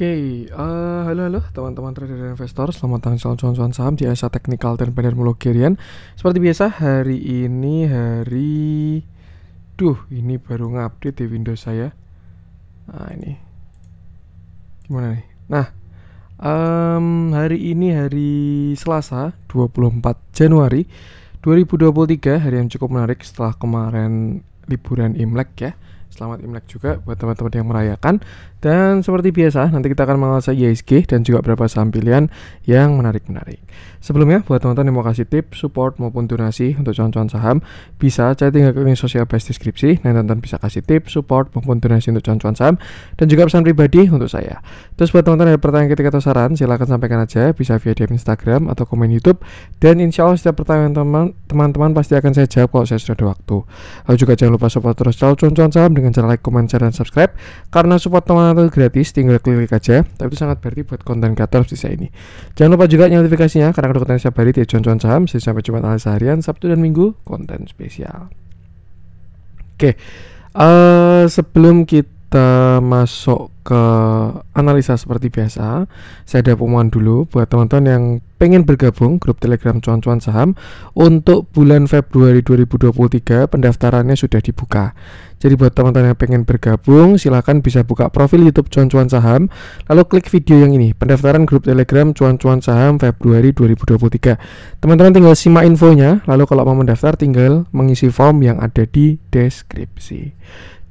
Halo teman-teman trader dan investor, selamat datang di cuan-cuan saham di Asa Teknikal dan Bandar Mulogerian. Seperti biasa, hari ini ini baru ngupdate di Windows saya. Nah, ini gimana nih? Nah, hari ini hari Selasa 24 Januari 2023, hari yang cukup menarik setelah kemarin liburan Imlek ya. Selamat Imlek juga buat teman-teman yang merayakan. Dan seperti biasa, nanti kita akan mengulasai IHSG dan juga beberapa saham pilihan yang menarik-menarik. Sebelumnya, buat teman-teman yang mau kasih tips, support maupun donasi untuk cuan-cuan saham, bisa cari tinggal ke link sosial base deskripsi. Nah, teman-teman bisa kasih tips, support maupun donasi untuk cuan-cuan saham dan juga pesan pribadi untuk saya. Terus buat teman-teman ada pertanyaan ketika atau saran, silahkan sampaikan aja, bisa via DM Instagram atau komen YouTube. Dan insya Allah setiap pertanyaan teman-teman pasti akan saya jawab kalau saya sudah ada waktu. Lalu juga jangan lupa support terus cuan-cuan saham dengan cara like, comment, share, dan subscribe. Karena support teman-teman itu gratis, tinggal klik aja. Tapi itu sangat berarti buat konten kreator di saya ini. Jangan lupa juga nyalakan notifikasinya karena ada konten setiap hari di cuan-cuan saham. Sampai Jumat, analisa harian, Sabtu dan Minggu konten spesial. Sebelum kita masuk ke analisa seperti biasa, saya ada pengumuman dulu buat teman-teman yang pengen bergabung grup Telegram cuan-cuan saham. Untuk bulan Februari 2023 pendaftarannya sudah dibuka. Jadi buat teman-teman yang pengen bergabung, silahkan bisa buka profil YouTube cuan-cuan saham, lalu klik video yang ini, pendaftaran grup Telegram cuan-cuan saham Februari 2023. Teman-teman tinggal simak infonya, lalu kalau mau mendaftar tinggal mengisi form yang ada di deskripsi.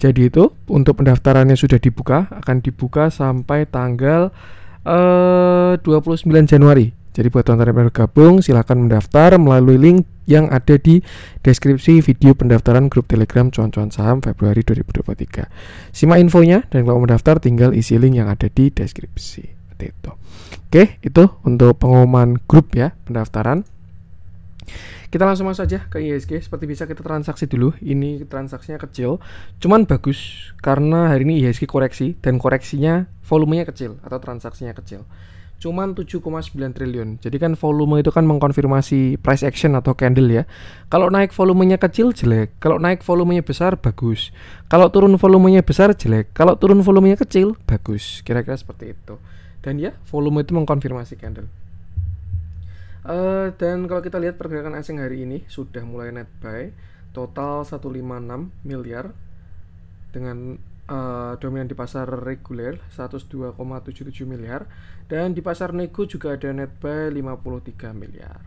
Jadi itu untuk pendaftarannya sudah dibuka, akan dibuka sampai tanggal 29 Januari. Jadi buat teman-teman yang bergabung, silahkan mendaftar melalui link yang ada di deskripsi video pendaftaran grup Telegram cuan-cuan saham Februari 2023. Simak infonya dan kalau mendaftar tinggal isi link yang ada di deskripsi. Seperti itu. Itu untuk pengumuman grup ya, pendaftaran. Kita langsung masuk saja ke IHSG. Seperti biasa kita transaksi dulu. Ini transaksinya kecil, cuman bagus karena hari ini IHSG koreksi dan koreksinya volumenya kecil atau transaksinya kecil. Cuman 7,9 triliun. Jadi kan volume itu kan mengkonfirmasi price action atau candle ya. Kalau naik volumenya kecil jelek, kalau naik volumenya besar bagus. Kalau turun volumenya besar jelek, kalau turun volumenya kecil bagus. Kira-kira seperti itu. Dan ya, volume itu mengkonfirmasi candle. Dan kalau kita lihat pergerakan asing hari ini sudah mulai net buy, total 156 miliar dengan dominan di pasar reguler 102,77 miliar dan di pasar nego juga ada net buy 53 miliar.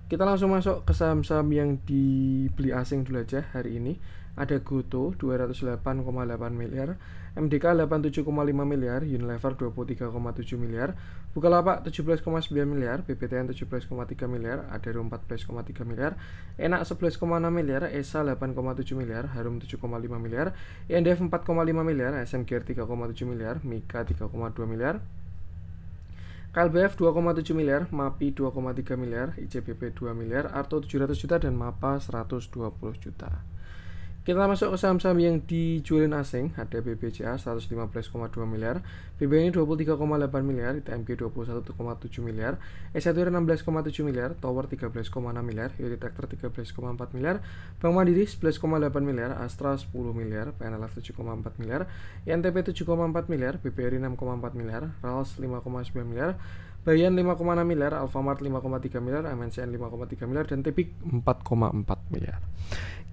Kita langsung masuk ke saham-saham yang dibeli asing dulu aja hari ini. Ada Gotoh 208,8 miliar, MDK 87,5 miliar, Unilever 23,7 miliar, Bukalapak 17,9 miliar, BBTN 17,3 miliar, Adaro 14,3 miliar, Enak 11,6 miliar, ESA 8,7 miliar, Harum 7,5 miliar, INDF 4,5 miliar, SMGR 3,7 miliar, Mika 3,2 miliar, KLBF 2,7 miliar, MAPI 2,3 miliar, ICBP 2 miliar, Arto 700 juta, dan MAPA 120 juta. Kita masuk ke saham-saham yang dijualin asing. Ada BBCA 115,2 miliar, BBNI 23,8 miliar, ITMG 21,7 miliar, S1R 16,7 miliar, Tower 13,6 miliar, Yodi Tractor 13,4 miliar, Bank Mandiri 11,8 miliar, Astra 10 miliar, PNLF 7,4 miliar, INTP 7,4 miliar, BBRI 6,4 miliar, RALS 5,9 miliar, Bayan 5,6 miliar, Alfamart 5,3 miliar, MNCN 5,3 miliar, dan Tepik 4,4 miliar.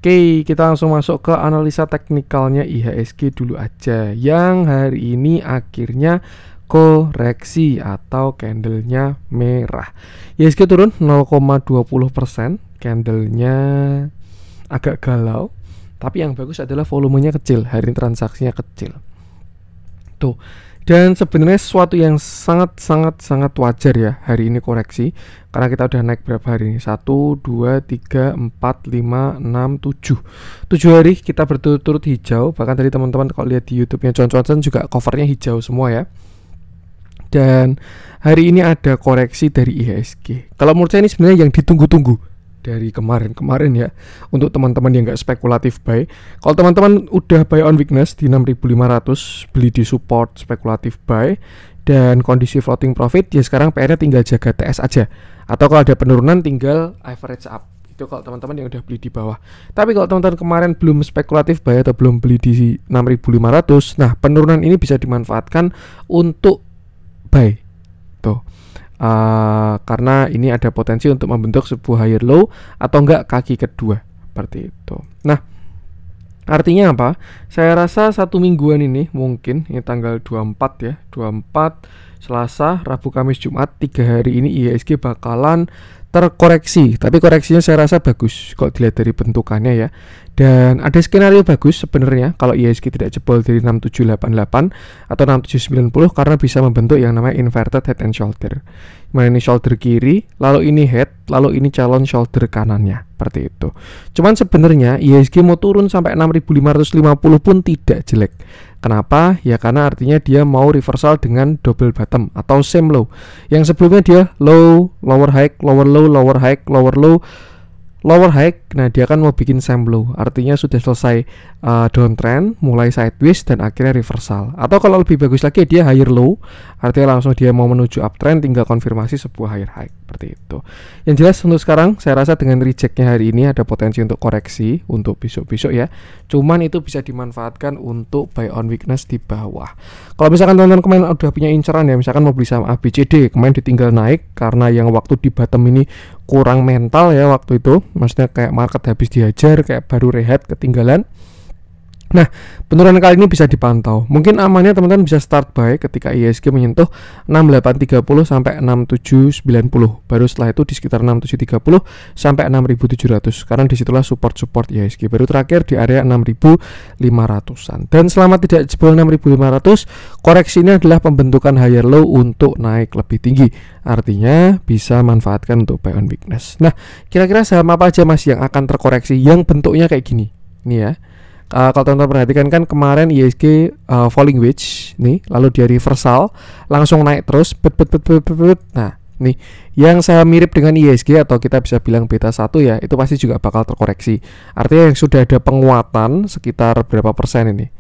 Kita langsung masuk ke analisa teknikalnya IHSG dulu aja, yang hari ini akhirnya koreksi atau candlenya merah. IHSG turun 0,20%, candlenya agak galau, tapi yang bagus adalah volumenya kecil, hari ini transaksinya kecil. Tuh. Dan sebenarnya sesuatu yang sangat wajar ya hari ini koreksi, karena kita udah naik berapa hari ini? 1, 2, 3, 4, 5, 6, 7 hari kita berturut-turut hijau. Bahkan tadi teman-teman kalau lihat di YouTube-nya cuan-cuan juga covernya hijau semua ya. Dan hari ini ada koreksi dari IHSG. Kalau menurut saya ini sebenarnya yang ditunggu-tunggu dari kemarin ya, untuk teman-teman yang nggak spekulatif buy. Kalau teman-teman udah buy on weakness di 6.500, beli di support spekulatif buy dan kondisi floating profit, ya sekarang PR-nya tinggal jaga TS aja, atau kalau ada penurunan tinggal average up. Itu kalau teman-teman yang udah beli di bawah. Tapi kalau teman-teman kemarin belum spekulatif buy atau belum beli di 6.500, nah penurunan ini bisa dimanfaatkan untuk buy tuh. Karena ini ada potensi untuk membentuk sebuah higher low atau enggak kaki kedua seperti itu. Nah, artinya apa? Saya rasa 1 mingguan ini mungkin ini tanggal 24 ya, 24 Selasa, Rabu, Kamis, Jumat, 3 hari ini IHSG bakalan terkoreksi. Tapi koreksinya saya rasa bagus kalau dilihat dari bentukannya ya. Dan ada skenario bagus sebenarnya kalau IHSG tidak jebol dari 6788 atau 6790 karena bisa membentuk yang namanya inverted head and shoulder. Mana ini shoulder kiri, lalu ini head, lalu ini calon shoulder kanannya, seperti itu. Cuman sebenarnya IHSG mau turun sampai 6550 pun tidak jelek. Kenapa? Ya karena artinya dia mau reversal dengan double bottom atau same low. Yang sebelumnya dia low, lower high, lower low, lower high, lower low, lower high. Nah, dia kan mau bikin same low. Artinya sudah selesai downtrend, mulai sideways dan akhirnya reversal. Atau kalau lebih bagus lagi dia higher low, artinya langsung dia mau menuju uptrend, tinggal konfirmasi sebuah higher high seperti itu. Yang jelas untuk sekarang saya rasa dengan rejectnya hari ini ada potensi untuk koreksi untuk besok-besok ya. Cuman itu bisa dimanfaatkan untuk buy on weakness di bawah. Kalau misalkan teman-teman kemarin udah punya inceran ya, misalkan mau beli saham ABCD, kemarin ditinggal naik karena yang waktu di bottom ini kurang mental ya waktu itu, maksudnya kayak market habis dihajar, kayak baru rehat ketinggalan. Nah, penurunan kali ini bisa dipantau. Mungkin amannya teman-teman bisa start buy ketika IHSG menyentuh 6830 sampai 6790. Baru setelah itu di sekitar 6730 sampai 6700. Karena disitulah support IHSG. Baru terakhir di area 6500-an. Dan selama tidak jebol 6500, koreksi ini adalah pembentukan higher low untuk naik lebih tinggi. Artinya bisa manfaatkan untuk buy on weakness. Nah, kira-kira saham apa aja Mas yang akan terkoreksi yang bentuknya kayak gini? Nih ya. Kalau teman-teman perhatikan kan kemarin IHSG falling wedge nih, lalu dia reversal langsung naik terus Nah, nih yang saya mirip dengan IHSG atau kita bisa bilang beta 1 ya, itu pasti juga bakal terkoreksi. Artinya yang sudah ada penguatan sekitar berapa persen ini?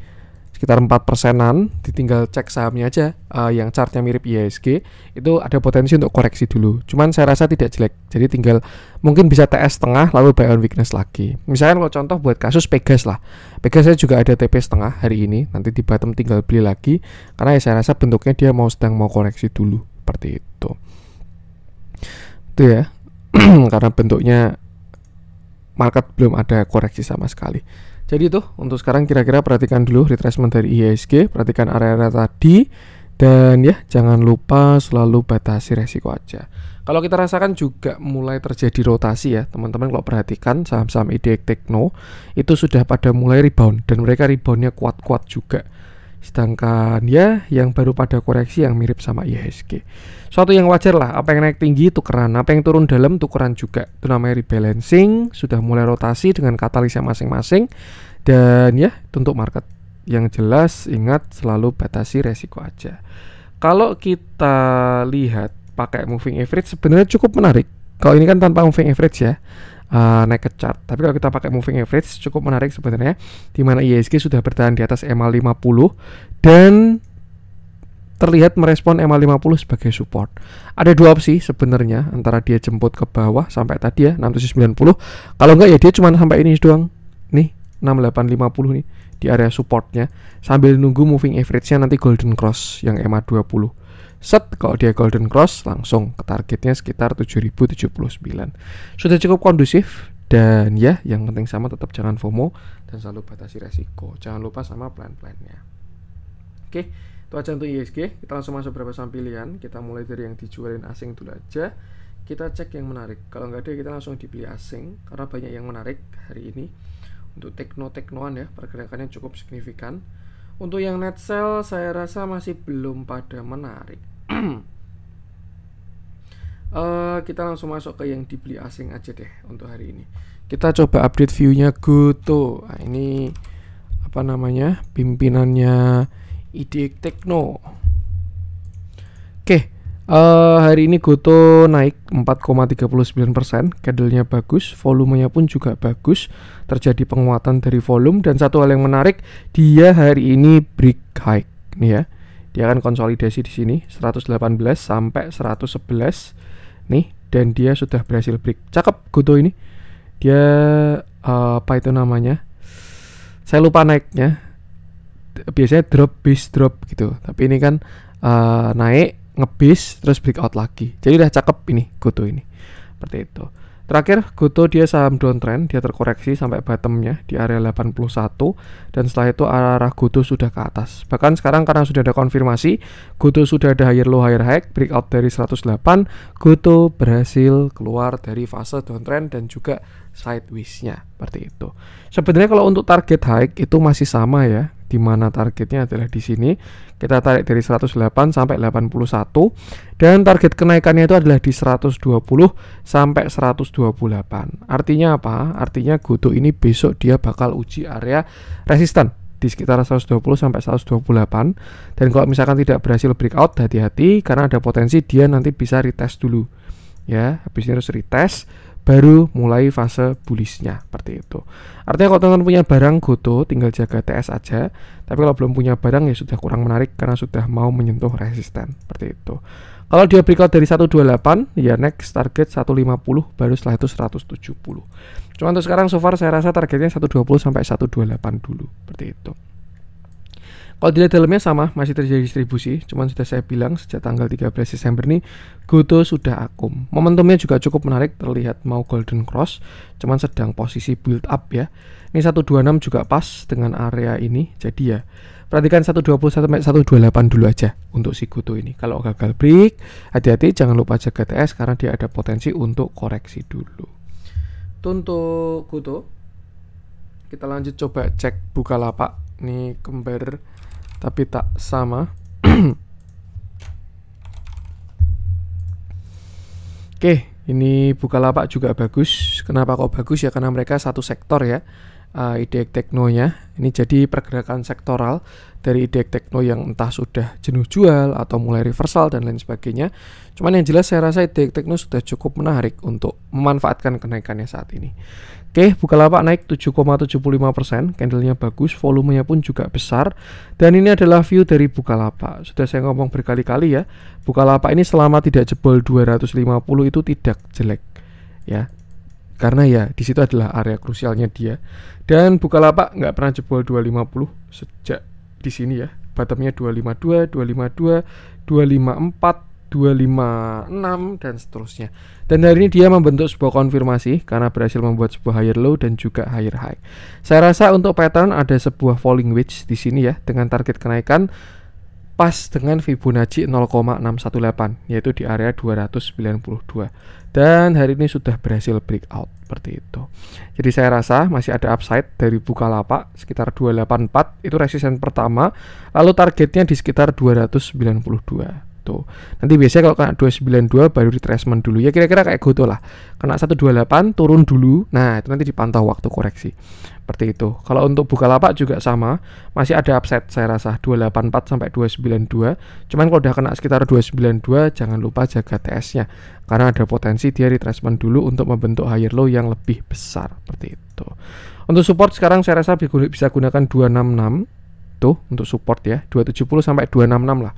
Sekitar 4%-an, ditinggal cek sahamnya aja yang chartnya mirip IHSG, itu ada potensi untuk koreksi dulu. Cuman saya rasa tidak jelek, jadi tinggal mungkin bisa TS setengah lalu buy on weakness lagi. Misalnya kalau contoh buat kasus Pegas lah, Pegas saya juga ada TP setengah hari ini, nanti di bottom tinggal beli lagi, karena ya saya rasa bentuknya dia sedang mau koreksi dulu, seperti itu. Itu ya, karena bentuknya market belum ada koreksi sama sekali. Jadi itu untuk sekarang kira-kira perhatikan dulu retracement dari IHSG, perhatikan area-area tadi, dan ya jangan lupa selalu batasi resiko aja. Kalau kita rasakan juga mulai terjadi rotasi ya teman-teman, kalau perhatikan saham-saham IDX Tekno itu sudah pada mulai rebound dan mereka reboundnya kuat-kuat juga. Sedangkan ya yang baru pada koreksi yang mirip sama IHSG. Suatu yang wajar lah, apa yang naik tinggi tukeran, apa yang turun dalam tukeran juga. Itu namanya rebalancing, sudah mulai rotasi dengan katalisnya masing-masing. Dan ya untuk market yang jelas ingat selalu batasi resiko aja. Kalau kita lihat pakai moving average sebenarnya cukup menarik. Kalau ini kan tanpa moving average ya, naik ke chart. Tapi kalau kita pakai moving average cukup menarik sebenarnya, di mana IHSG sudah bertahan di atas MA50 dan terlihat merespon MA50 sebagai support. Ada dua opsi sebenarnya, antara dia jemput ke bawah sampai tadi ya 6790, kalau enggak ya dia cuma sampai ini doang. Nih 6850 nih di area supportnya, sambil nunggu moving average-nya nanti golden cross yang MA20. Set, kalau dia golden cross langsung ke targetnya sekitar 7079. Sudah cukup kondusif. Dan ya yang penting sama tetap jangan FOMO dan selalu batasi resiko. Jangan lupa sama plan-plannya. Oke, itu aja untuk IHSG. Kita langsung masuk beberapa saham pilihan. Kita mulai dari yang dijualin asing dulu aja. Kita cek yang menarik. Kalau nggak ada kita langsung dibeli asing, karena banyak yang menarik hari ini. Untuk teknoan ya, pergerakannya cukup signifikan. Untuk yang net sell saya rasa masih belum pada menarik. Kita langsung masuk ke yang dibeli asing aja deh untuk hari ini. Kita coba update view-nya Goto. Nah, ini apa namanya? Pimpinannya IDX Tekno. Oke. Hari ini Goto naik 4,39%, candle-nya bagus, volumenya pun juga bagus, terjadi penguatan dari volume. Dan satu hal yang menarik, dia hari ini break high nih ya. Dia akan konsolidasi di sini 118 sampai 111 nih, dan dia sudah berhasil break. Cakep Goto ini. Dia apa itu namanya? Saya lupa naiknya. Biasanya drop base drop gitu. Tapi ini kan naik ngebis terus breakout lagi. Jadi udah cakep ini GoTo ini. Seperti itu. Terakhir GoTo dia saham downtrend, dia terkoreksi sampai bottomnya di area 81 dan setelah itu arah GoTo sudah ke atas. Bahkan sekarang karena sudah ada konfirmasi GoTo sudah ada higher low higher high, breakout dari 108, GoTo berhasil keluar dari fase downtrend dan juga sideways-nya seperti itu. Sebenarnya kalau untuk target high itu masih sama ya, di mana targetnya adalah di sini. Kita tarik dari 108 sampai 81 dan target kenaikannya itu adalah di 120 sampai 128. Artinya apa? Artinya GoTo ini besok dia bakal uji area resisten di sekitar 120 sampai 128 dan kalau misalkan tidak berhasil breakout, hati-hati karena ada potensi dia nanti bisa retest dulu. Ya, habis ini harus retest baru mulai fase bullishnya seperti itu. Artinya kalau teman-teman punya barang GoTo tinggal jaga TS aja. Tapi kalau belum punya barang ya sudah kurang menarik karena sudah mau menyentuh resisten seperti itu. Kalau dia breakout dari 128 ya next target 150 baru setelah itu 170. Cuma untuk sekarang so far saya rasa targetnya 120 sampai 128 dulu seperti itu. Kalau dilihat dalamnya sama, masih terjadi distribusi. Cuman sudah saya bilang sejak tanggal 13 Desember nih GoTo sudah akum. Momentumnya juga cukup menarik, terlihat mau golden cross. Cuman sedang posisi build up ya. Ini 126 juga pas dengan area ini. Jadi ya perhatikan 121 sampai 128 dulu aja untuk si GoTo ini. Kalau gagal break, hati-hati jangan lupa jaga TS karena dia ada potensi untuk koreksi dulu. Itu untuk GoTo. Kita lanjut coba cek Bukalapak. Ini kembar tapi tak sama. Oke, ini Bukalapak juga bagus. Kenapa kok bagus ya? Karena mereka satu sektor ya. IDX Teknonya ini jadi pergerakan sektoral dari IDX Tekno yang entah sudah jenuh jual atau mulai reversal dan lain sebagainya. Cuman yang jelas saya rasa IDX Tekno sudah cukup menarik untuk memanfaatkan kenaikannya saat ini. Oke, Bukalapak naik 7,75%, candlenya bagus, volumenya pun juga besar. Dan ini adalah view dari Bukalapak. Sudah saya ngomong berkali-kali ya, Bukalapak ini selama tidak jebol 250 itu tidak jelek ya. Karena ya di situ adalah area krusialnya dia. Dan Bukalapak nggak pernah jebol 250 sejak di sini ya. Bottomnya 252, 252, 254, 256 dan seterusnya. Dan hari ini dia membentuk sebuah konfirmasi karena berhasil membuat sebuah higher low dan juga higher high. Saya rasa untuk pattern ada sebuah falling wedge di sini ya dengan target kenaikan pas dengan Fibonacci 0,618 yaitu di area 292. Dan hari ini sudah berhasil breakout seperti itu. Jadi saya rasa masih ada upside dari Bukalapak sekitar 284 itu resisten pertama, lalu targetnya di sekitar 292. Nanti biasanya kalau kena 292 baru retracement dulu ya, kira-kira kayak GoTo lah, kena 128 turun dulu, nah itu nanti dipantau waktu koreksi seperti itu. Kalau untuk Bukalapak juga sama, masih ada upside saya rasa 284 sampai 292. Cuman kalau udah kena sekitar 292 jangan lupa jaga TS-nya karena ada potensi dia retracement dulu untuk membentuk higher low yang lebih besar seperti itu. Untuk support sekarang saya rasa bisa gunakan 266 tuh untuk support ya, 270 sampai 266 lah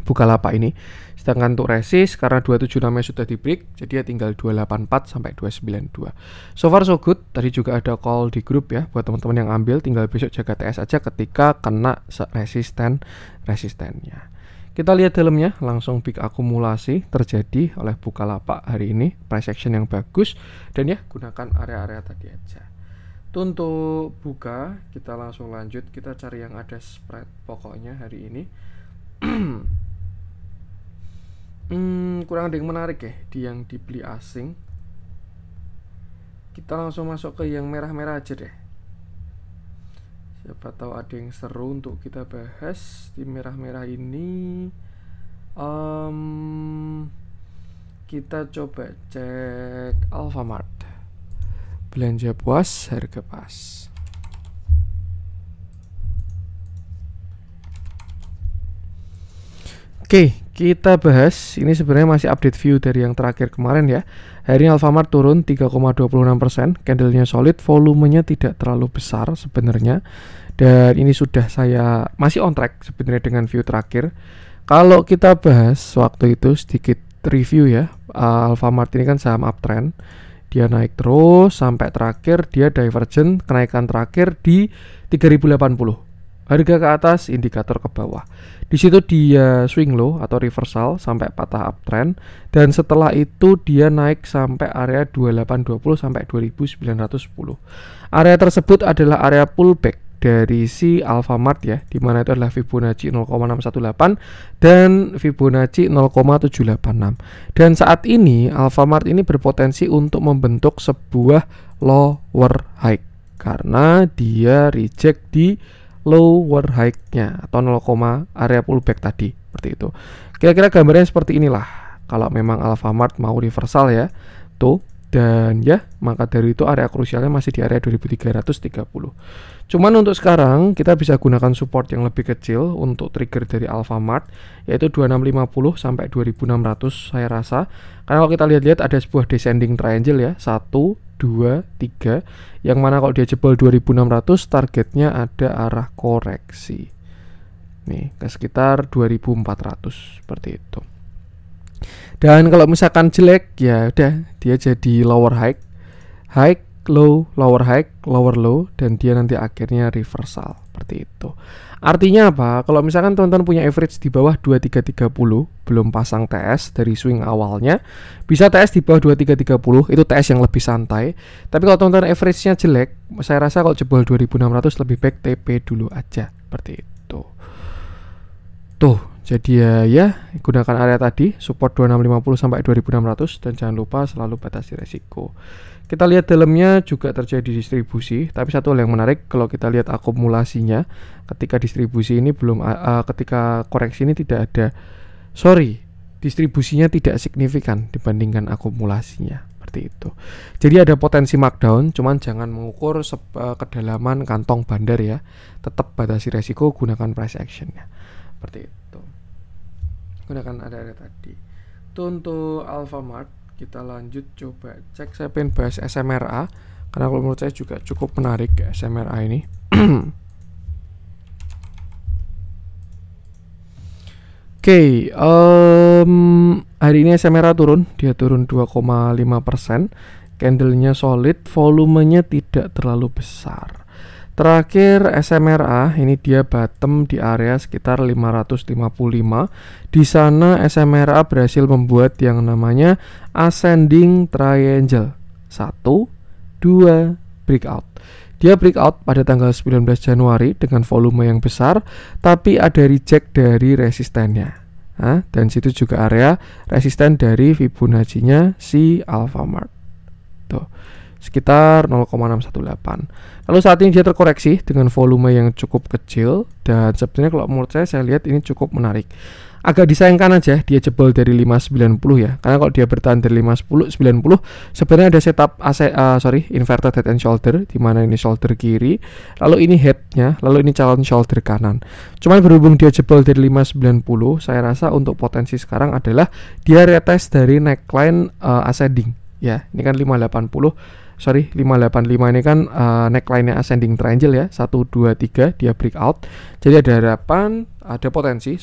Bukalapak ini. Sedangkan untuk resist karena 276 nya sudah di break, jadi ya tinggal 284 sampai 292. So far so good. Tadi juga ada call di grup ya buat teman-teman yang ambil, tinggal besok jaga TS aja ketika kena resistennya. Kita lihat dalamnya, langsung big akumulasi terjadi oleh Bukalapak hari ini, price action yang bagus dan ya gunakan area-area tadi aja. Itu untuk buka, kita langsung lanjut, kita cari yang ada spread pokoknya hari ini. Kurang ada yang menarik ya di yang dibeli asing. Kita langsung masuk ke yang merah-merah aja deh. Siapa tahu ada yang seru untuk kita bahas di merah-merah ini. Kita coba cek Alfamart. Belanja puas, harga pas. Oke, kita bahas. Ini sebenarnya masih update view dari yang terakhir kemarin ya. Hari ini Alfamart turun 3,26%, candlenya solid, volumenya tidak terlalu besar sebenarnya. Dan ini sudah saya masih on track sebenarnya dengan view terakhir. Kalau kita bahas waktu itu sedikit review ya, Alfamart ini kan saham uptrend. Dia naik terus sampai terakhir dia divergent, kenaikan terakhir di 3080. harga ke atas, indikator ke bawah. Di situ dia swing low atau reversal sampai patah uptrend, dan setelah itu dia naik sampai area 2820 sampai 2910. Area tersebut adalah area pullback dari si Alfamart ya, dimana itu adalah Fibonacci 0,618 dan Fibonacci 0,786. Dan saat ini Alfamart ini berpotensi untuk membentuk sebuah lower high karena dia reject di lower high-nya atau 0, area pullback tadi, seperti itu. Kira-kira gambarnya seperti inilah kalau memang Alfamart mau reversal ya. Tuh, dan ya, maka dari itu area krusialnya masih di area 2330. Cuman untuk sekarang kita bisa gunakan support yang lebih kecil untuk trigger dari Alfamart, yaitu 2650 sampai 2600 saya rasa. Karena kalau kita lihat-lihat ada sebuah descending triangle ya, 1 2 3, yang mana kalau dia jebol 2600 targetnya ada arah koreksi nih ke sekitar 2400 seperti itu. Dan kalau misalkan jelek ya udah dia jadi lower high, high low, lower high, lower low, dan dia nanti akhirnya reversal seperti itu. Artinya apa? Kalau misalkan teman-teman punya average di bawah 2330, belum pasang TS dari swing awalnya, bisa TS di bawah 2330, itu TS yang lebih santai. Tapi kalau teman-teman average-nya jelek, saya rasa kalau jebol 2600 lebih baik TP dulu aja, seperti itu. Tuh, jadi ya gunakan area tadi, support 2650 sampai 2600, dan jangan lupa selalu batasi resiko. Kita lihat dalamnya juga terjadi distribusi, tapi satu hal yang menarik kalau kita lihat akumulasinya, ketika distribusi ini belum, ketika koreksi ini tidak ada, distribusinya tidak signifikan dibandingkan akumulasinya, seperti itu. Jadi ada potensi markdown, cuman jangan mengukur kedalaman kantong bandar ya, tetap batasi resiko, gunakan price actionnya, seperti itu. Gunakan area tadi. Itu untuk Alfamart. Kita lanjut coba cek, saya pengen bahas SMRA karena kalau menurut saya juga cukup menarik SMRA ini. Oke, hari ini SMRA turun, dia turun 2,5%, candlenya solid, volumenya tidak terlalu besar. Terakhir SMRA ini dia bottom di area sekitar 555. Di sana SMRA berhasil membuat yang namanya ascending triangle. 1 2 breakout. Dia breakout pada tanggal 19 Januari dengan volume yang besar, tapi ada reject dari resistennya. Dan situ juga area resisten dari Fibonacci-nya si Alfamart. Tuh, sekitar 0,618. Lalu saat ini dia terkoreksi dengan volume yang cukup kecil, dan sebenarnya kalau menurut saya lihat ini cukup menarik. Agak disayangkan aja dia jebol dari 590 ya, karena kalau dia bertahan dari 590 sebenarnya ada setup inverted head and shoulder, di mana ini shoulder kiri, lalu ini headnya, lalu ini calon shoulder kanan. Cuman berhubung dia jebol dari 590, saya rasa untuk potensi sekarang adalah dia retest dari neckline ascending ya. Ini kan 585 ini kan neckline-nya ascending triangle ya, 1 2 3 dia breakout. Jadi ada harapan, ada potensi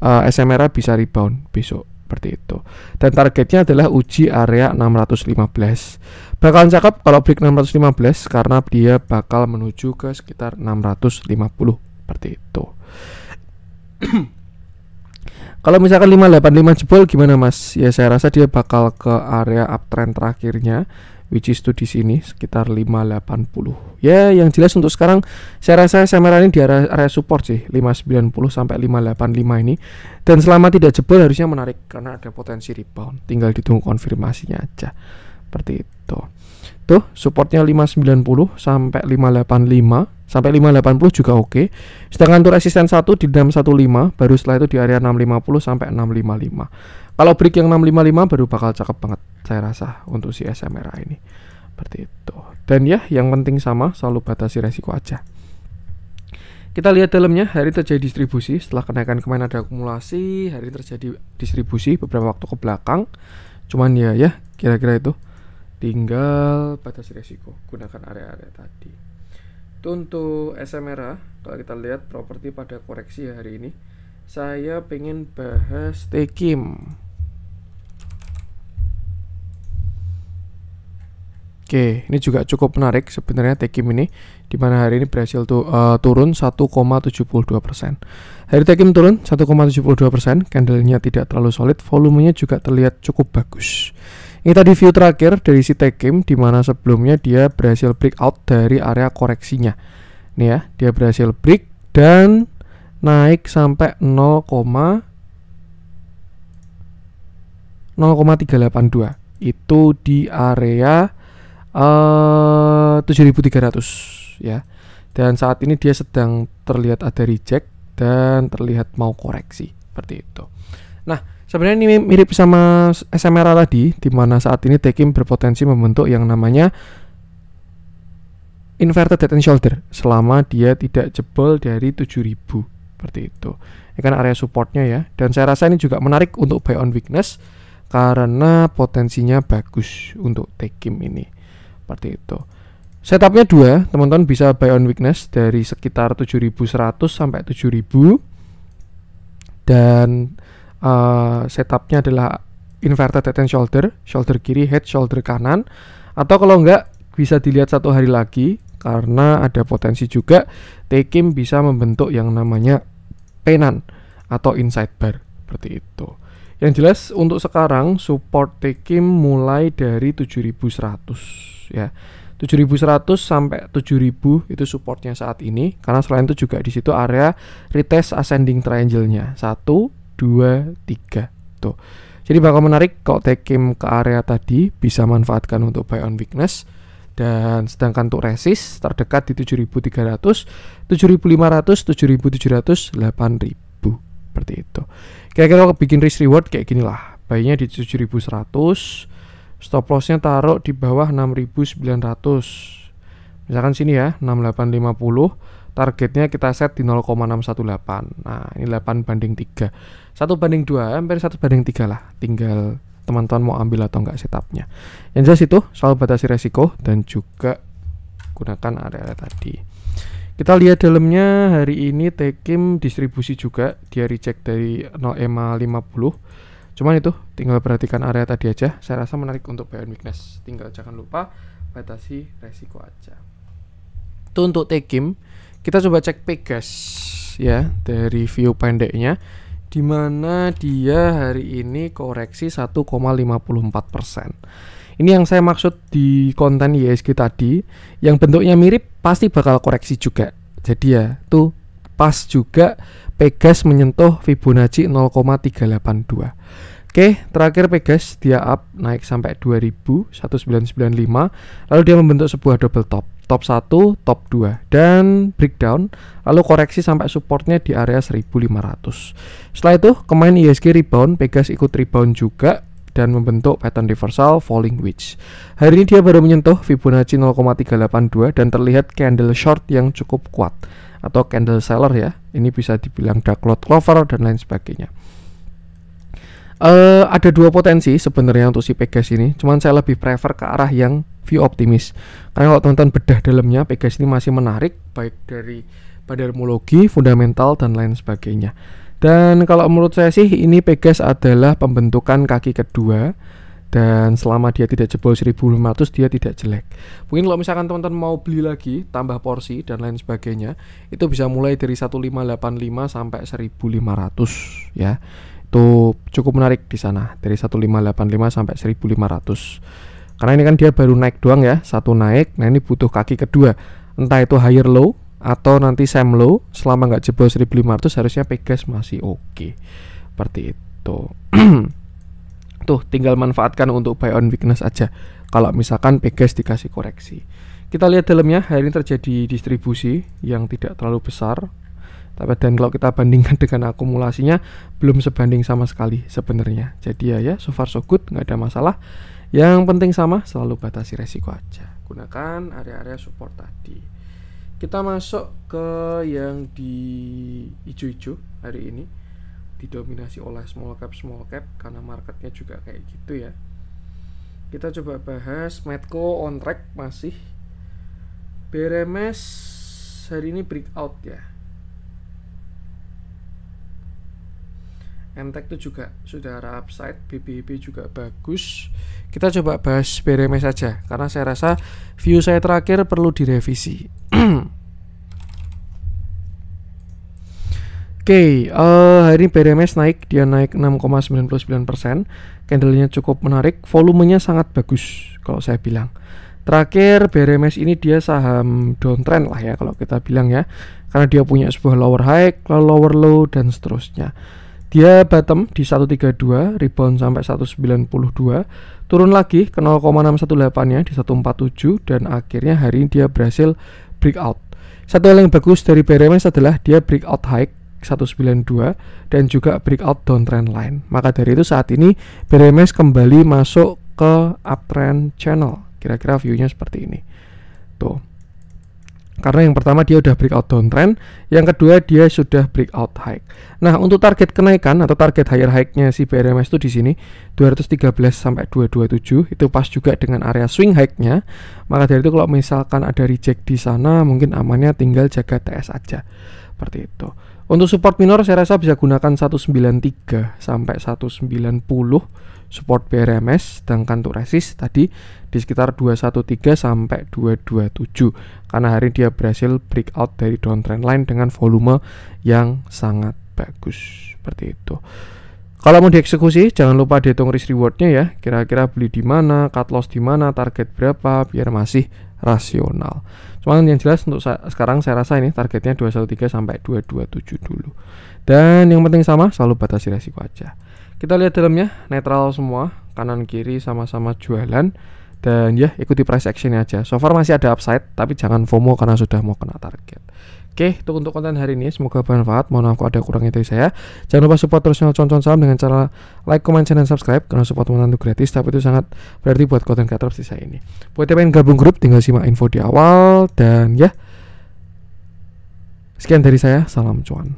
SMRA bisa rebound besok, seperti itu. Dan targetnya adalah uji area 615. Bakalan cakep kalau break 615 karena dia bakal menuju ke sekitar 650, seperti itu. Kalau misalkan 585 jebol gimana Mas? Ya saya rasa dia bakal ke area uptrend terakhirnya, which is to di sini sekitar 580. Ya, yang jelas untuk sekarang saya rasa SMRA ini di area support sih, 590 sampai 585 ini. Dan selama tidak jebol harusnya menarik karena ada potensi rebound. Tinggal ditunggu konfirmasinya aja. Seperti itu. Tuh, supportnya 590 sampai 585. Sampai 580 juga oke. Sedangkan untuk resisten 1 di 615, baru setelah itu di area 650 sampai 655. Kalau break yang 655 baru bakal cakep banget saya rasa untuk si SMRA ini. Seperti itu. Dan ya, yang penting sama, selalu batasi resiko aja. Kita lihat dalamnya, hari terjadi distribusi. Setelah kenaikan kemarin ada akumulasi, hari terjadi distribusi beberapa waktu ke belakang. Cuman ya kira-kira itu. Tinggal batasi resiko, gunakan area-area tadi. Itu untuk SMRA. Kalau kita lihat properti pada koreksi hari ini, saya pengen bahas Tekim. Oke, ini juga cukup menarik sebenarnya Tekim ini, di mana hari ini berhasil turun 1,72%. Hari Tekim turun 1,72%, candlenya tidak terlalu solid, volumenya juga terlihat cukup bagus. Ini tadi view terakhir dari si Tekim, di mana sebelumnya dia berhasil breakout dari area koreksinya. Nih ya, dia berhasil break dan naik sampai 0,382. Itu di area 7.300 ya. Dan saat ini dia sedang terlihat ada reject dan terlihat mau koreksi seperti itu. Nah, sebenarnya ini mirip sama SMRA tadi, di mana saat ini Tekim berpotensi membentuk yang namanya inverted head and shoulder selama dia tidak jebol dari 7.000 seperti itu. Ini kan area supportnya ya. Dan saya rasa ini juga menarik untuk buy on weakness karena potensinya bagus untuk Tekim ini. Seperti itu. Setupnya dua, teman-teman bisa buy on weakness dari sekitar 7.100 sampai 7.000. Dan setupnya adalah inverted head and shoulder, shoulder kiri, head, shoulder kanan. Atau kalau enggak, bisa dilihat satu hari lagi, karena ada potensi juga Tekim bisa membentuk yang namanya penan atau inside bar seperti itu. Yang jelas untuk sekarang support Tekim mulai dari 7.100 ya. 7.100 sampai 7.000 itu supportnya saat ini, karena selain itu juga di situ area retest ascending triangle-nya 1, 2, 3 tuh. Jadi bakal menarik kalau Tekim ke area tadi, bisa manfaatkan untuk buy on weakness. Dan sedangkan untuk resist terdekat di 7.300, 7.500, 7.700, 8.000 seperti itu. Kira-kira bikin risk reward kayak gini lah. Buy-nya di 7.100, stop lossnya taruh di bawah 6.900. Misalkan sini ya 6.850, targetnya kita set di 0,618. Nah ini 8/3, 1/2, hampir 1/3 lah. Tinggal teman-teman mau ambil atau enggak setupnya. Yang jelas itu selalu batasi resiko dan juga gunakan area-area tadi. Kita lihat dalamnya hari ini Tekim distribusi juga, dia reject dari 0,50. Cuman itu tinggal perhatikan area tadi aja. Saya rasa menarik untuk buy on weakness. Tinggal jangan lupa batasi resiko aja. Itu untuk Tekim. Kita coba cek Pegas ya dari view pendeknya, di mana dia hari ini koreksi 1,54%. Ini yang saya maksud di konten ISG tadi, yang bentuknya mirip pasti bakal koreksi juga. Jadi ya tuh pas juga Pegas menyentuh Fibonacci 0,382. Oke, terakhir Pegas dia up naik sampai 2.1995, lalu dia membentuk sebuah double top, top 1, top 2, dan breakdown, lalu koreksi sampai supportnya di area 1.500. Setelah itu kemarin ISG rebound, Pegas ikut rebound juga dan membentuk pattern reversal falling wedge. Hari ini dia baru menyentuh Fibonacci 0,382 dan terlihat candle short yang cukup kuat atau candle seller ya. Ini bisa dibilang dark cloud clover dan lain sebagainya. Ada dua potensi sebenarnya untuk si Pegas ini, cuman saya lebih prefer ke arah yang view optimis. Karena kalau teman-teman bedah dalamnya, Pegas ini masih menarik baik dari bandarmologi, fundamental dan lain sebagainya. Dan kalau menurut saya sih ini Pegas adalah pembentukan kaki kedua, dan selama dia tidak jebol 1.500 dia tidak jelek. Mungkin kalau misalkan teman-teman mau beli lagi, tambah porsi dan lain sebagainya, itu bisa mulai dari 1585 sampai 1.500 ya. Itu cukup menarik di sana dari 1585 sampai 1.500. Karena ini kan dia baru naik doang ya, satu naik. Nah ini butuh kaki kedua, entah itu higher low atau nanti same low. Selama nggak jebol 1.500 harusnya Pegas masih oke. Seperti itu. Tuh tinggal manfaatkan untuk buy on weakness aja kalau misalkan Pegas dikasih koreksi. Kita lihat dalamnya, hari ini terjadi distribusi yang tidak terlalu besar. Dan kalau kita bandingkan dengan akumulasinya, belum sebanding sama sekali sebenarnya. Jadi ya so far so good, nggak ada masalah. Yang penting sama, selalu batasi resiko aja. Gunakan area-area support tadi. Kita masuk ke yang di hijau-hijau hari ini, didominasi oleh small cap karena marketnya juga kayak gitu ya. Kita coba bahas Medco on track masih. BRMS hari ini breakout ya. MTEK itu juga sudah ada upside, BBB juga bagus. Kita coba bahas BRMS saja karena saya rasa view saya terakhir perlu direvisi. Oke, hari ini BRMS naik, dia naik 6,99%. Candlenya cukup menarik, volumenya sangat bagus kalau saya bilang. Terakhir BRMS ini dia saham downtrend lah ya kalau kita bilang ya, karena dia punya sebuah lower high, lower low dan seterusnya. Dia bottom di 132, rebound sampai 192, turun lagi ke 0,618-nya di 147 dan akhirnya hari ini dia berhasil breakout. Satu hal yang bagus dari BRMS adalah dia breakout high 192 dan juga breakout downtrend line. Maka dari itu saat ini BRMS kembali masuk ke uptrend channel. Kira-kira view-nya seperti ini. Tuh. Karena yang pertama dia udah breakout downtrend, yang kedua dia sudah breakout high. Nah, untuk target kenaikan atau target higher high-nya si BRMS itu di sini 213 sampai 227, itu pas juga dengan area swing high-nya. Maka dari itu kalau misalkan ada reject di sana, mungkin amannya tinggal jaga TS aja. Seperti itu. Untuk support minor saya rasa bisa gunakan 193 sampai 190 support BRMS, sedangkan untuk resist tadi di sekitar 213 sampai 227 karena hari dia berhasil breakout dari downtrend line dengan volume yang sangat bagus seperti itu. Kalau mau dieksekusi jangan lupa dihitung risk rewardnya ya, kira-kira beli di mana, cut loss di mana, target berapa biar masih rasional. Cuman yang jelas untuk sekarang saya rasa ini targetnya 213 sampai 227 dulu. Dan yang penting sama, selalu batasi resiko aja. Kita lihat dalamnya netral semua, kanan kiri sama-sama jualan. Dan ya ikuti price action aja. So far masih ada upside, tapi jangan FOMO karena sudah mau kena target. Oke, itu untuk konten hari ini. Semoga bermanfaat. Mohon maaf kalau ada kurangnya dari saya. Jangan lupa support terus channel Con Saham dengan cara like, comment, share, dan subscribe. Karena support membantu gratis, tapi itu sangat berarti buat konten kreator seperti saya ini. Buat yang pengen gabung grup, tinggal simak info di awal. Dan ya, sekian dari saya. Salam cuan.